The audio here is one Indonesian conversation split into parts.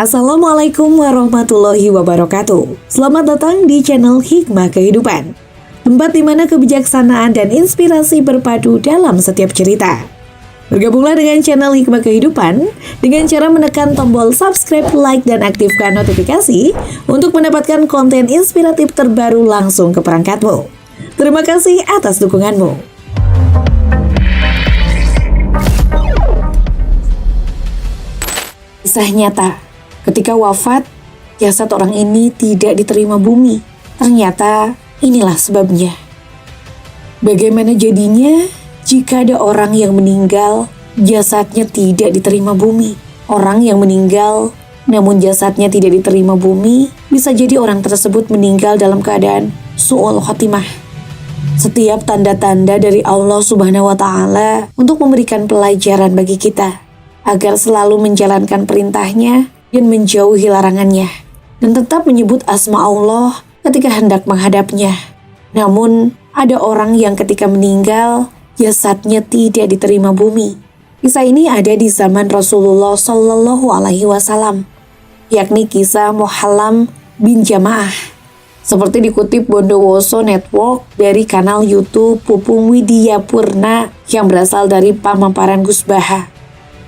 Assalamualaikum warahmatullahi wabarakatuh. Selamat datang di channel Hikmah Kehidupan, tempat di mana kebijaksanaan dan inspirasi berpadu dalam setiap cerita. Bergabunglah dengan channel Hikmah Kehidupan dengan cara menekan tombol subscribe, like, dan aktifkan notifikasi untuk mendapatkan konten inspiratif terbaru langsung ke perangkatmu. Terima kasih atas dukunganmu. Kisah nyata. Ketika wafat, jasad orang ini tidak diterima bumi. Ternyata inilah sebabnya. Bagaimana jadinya jika ada orang yang meninggal, jasadnya tidak diterima bumi? Orang yang meninggal, namun jasadnya tidak diterima bumi, bisa jadi orang tersebut meninggal dalam keadaan su'ul khotimah. Setiap tanda-tanda dari Allah Subhanahu wa Ta'ala untuk memberikan pelajaran bagi kita, agar selalu menjalankan perintahnya dan menjauhi larangannya, dan tetap menyebut asma Allah ketika hendak menghadapnya. Namun, ada orang yang ketika meninggal, jasadnya tidak diterima bumi. Kisah ini ada di zaman Rasulullah Shallallahu Alaihi Wasallam, yakni kisah Muhallam bin Jamaah. Seperti dikutip Bondowoso Network dari kanal YouTube Pupung Widya Purna yang berasal dari Pamaparan Gus Baha.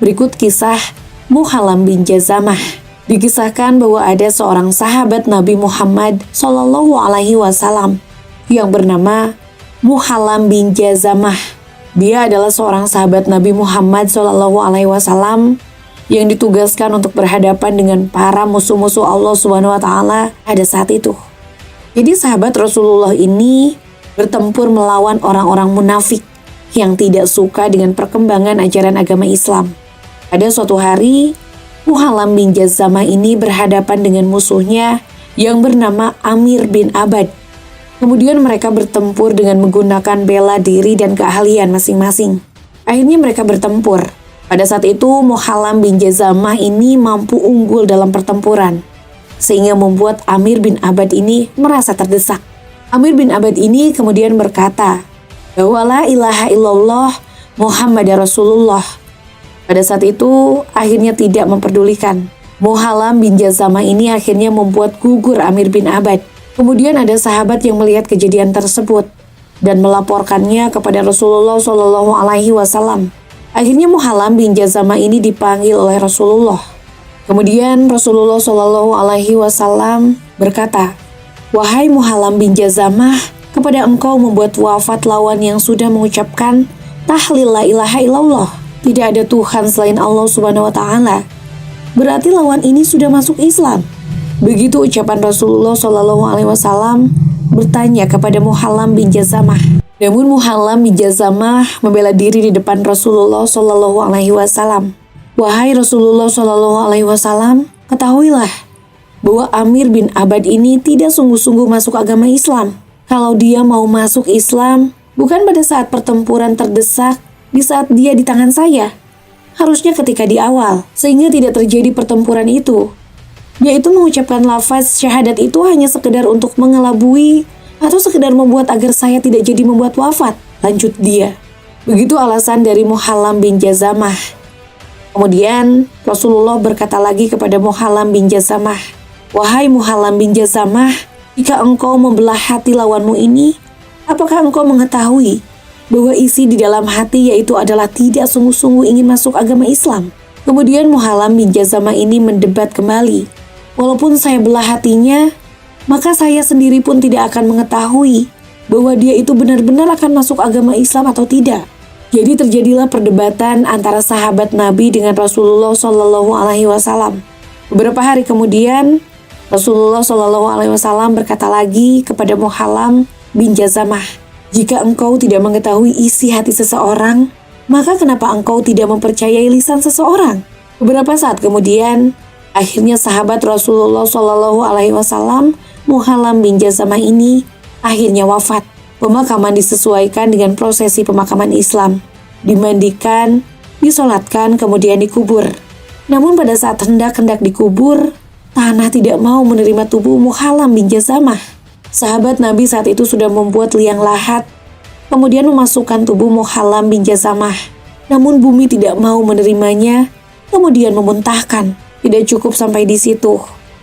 Berikut kisah Muhallam bin Jazamah. Dikisahkan bahwa ada seorang sahabat Nabi Muhammad Shallallahu Alaihi Wasallam yang bernama Muhallam bin Jazamah. Dia adalah seorang sahabat Nabi Muhammad Shallallahu Alaihi Wasallam yang ditugaskan untuk berhadapan dengan para musuh-musuh Allah Subhanahu Wa Taala pada saat itu. Jadi sahabat Rasulullah ini bertempur melawan orang-orang munafik yang tidak suka dengan perkembangan ajaran agama Islam. Pada suatu hari, Muhallam bin Jazamah ini berhadapan dengan musuhnya yang bernama Amir bin Abad. Kemudian mereka bertempur dengan menggunakan bela diri dan keahlian masing-masing. Akhirnya mereka bertempur. Pada saat itu, Muhallam bin Jazamah ini mampu unggul dalam pertempuran, sehingga membuat Amir bin Abad ini merasa terdesak. Amir bin Abad ini kemudian berkata bahwa la ilaha illallah Muhammad Rasulullah. Pada saat itu, akhirnya tidak memperdulikan. Muhallam bin Jazamah ini akhirnya membuat gugur Amir bin Abad. Kemudian ada sahabat yang melihat kejadian tersebut dan melaporkannya kepada Rasulullah Shallallahu Alaihi Wasallam. Akhirnya Muhallam bin Jazamah ini dipanggil oleh Rasulullah. Kemudian Rasulullah Shallallahu Alaihi Wasallam berkata, "Wahai Muhallam bin Jazamah, kepada engkau membuat wafat lawan yang sudah mengucapkan tahlil la ilaha illallah. Tidak ada Tuhan selain Allah Subhanahu wa Ta'ala. Berarti lawan ini sudah masuk Islam." Begitu ucapan Rasulullah Shallallahu Alaihi Wasallam bertanya kepada Muhallam bin Jazamah. Namun Muhallam bin Jazamah membela diri di depan Rasulullah Shallallahu Alaihi Wasallam. "Wahai Rasulullah Shallallahu Alaihi Wasallam, ketahuilah bahwa Amir bin Abad ini tidak sungguh-sungguh masuk agama Islam. Kalau dia mau masuk Islam, bukan pada saat pertempuran terdesak, di saat dia di tangan saya. Harusnya ketika di awal, sehingga tidak terjadi pertempuran itu. Yaitu mengucapkan lafaz syahadat itu hanya sekedar untuk mengelabui atau sekedar membuat agar saya tidak jadi membuat wafat," lanjut dia. Begitu alasan dari Muhallam bin Jazamah. Kemudian Rasulullah berkata lagi kepada Muhallam bin Jazamah, "Wahai Muhallam bin Jazamah, jika engkau membelah hati lawanmu ini, apakah engkau mengetahui bahwa isi di dalam hati yaitu adalah tidak sungguh-sungguh ingin masuk agama Islam?" Kemudian Muhallam bin Jazamah ini mendebat kembali, "Walaupun saya belah hatinya, maka saya sendiri pun tidak akan mengetahui bahwa dia itu benar-benar akan masuk agama Islam atau tidak." Jadi terjadilah perdebatan antara sahabat Nabi dengan Rasulullah Shallallahu Alaihi Wasallam. Beberapa hari kemudian, Rasulullah Shallallahu Alaihi Wasallam berkata lagi kepada Muhallam bin Jazamah, "Jika engkau tidak mengetahui isi hati seseorang, maka kenapa engkau tidak mempercayai lisan seseorang?" Beberapa saat kemudian, akhirnya sahabat Rasulullah Shallallahu Alaihi Wasallam, Muhallam bin Jazamah ini akhirnya wafat. Pemakaman disesuaikan dengan prosesi pemakaman Islam. Dimandikan, disolatkan, kemudian dikubur. Namun pada saat hendak dikubur, tanah tidak mau menerima tubuh Muhallam bin Jazamah. Sahabat Nabi saat itu sudah membuat liang lahat, kemudian memasukkan tubuh Muhallam bin Jazamah. Namun bumi tidak mau menerimanya, kemudian memuntahkan. Tidak cukup sampai di situ.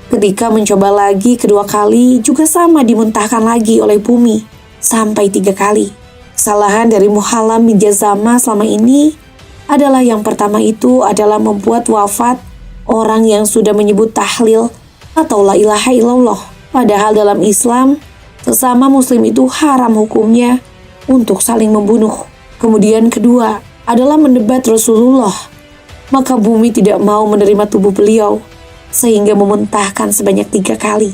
Ketika mencoba lagi kedua kali juga sama dimuntahkan lagi oleh bumi sampai 3 kali. Kesalahan dari Muhallam bin Jazamah selama ini adalah yang pertama itu adalah membuat wafat orang yang sudah menyebut tahlil atau la ilaha illallah. Padahal dalam Islam, sesama muslim itu haram hukumnya untuk saling membunuh. Kemudian kedua adalah mendebat Rasulullah. Maka bumi tidak mau menerima tubuh beliau sehingga memuntahkan sebanyak 3 kali.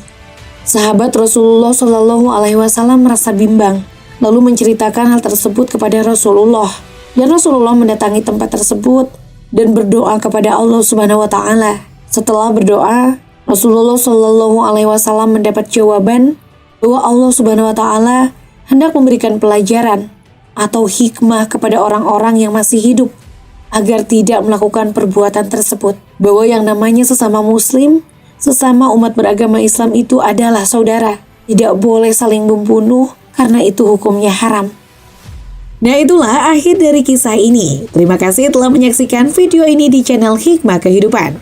Sahabat Rasulullah Shallallahu Alaihi Wasallam merasa bimbang, lalu menceritakan hal tersebut kepada Rasulullah. Dan Rasulullah mendatangi tempat tersebut dan berdoa kepada Allah Subhanahu Wa Taala. Setelah berdoa, Rasulullah Shallallahu Alaihi Wasallam mendapat jawaban bahwa Allah Subhanahu Wa Taala hendak memberikan pelajaran atau hikmah kepada orang-orang yang masih hidup agar tidak melakukan perbuatan tersebut. Bahwa yang namanya sesama muslim, sesama umat beragama Islam itu adalah saudara. Tidak boleh saling membunuh karena itu hukumnya haram. Nah, itulah akhir dari kisah ini. Terima kasih telah menyaksikan video ini di channel Hikmah Kehidupan.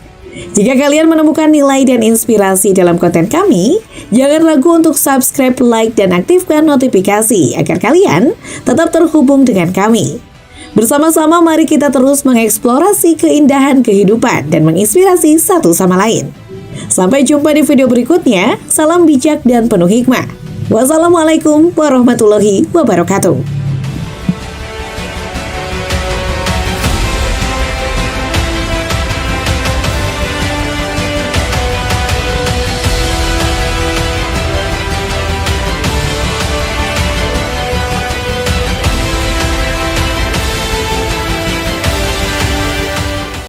Jika kalian menemukan nilai dan inspirasi dalam konten kami, jangan ragu untuk subscribe, like, dan aktifkan notifikasi agar kalian tetap terhubung dengan kami. Bersama-sama mari kita terus mengeksplorasi keindahan kehidupan dan menginspirasi satu sama lain. Sampai jumpa di video berikutnya. Salam bijak dan penuh hikmah. Wassalamualaikum warahmatullahi wabarakatuh.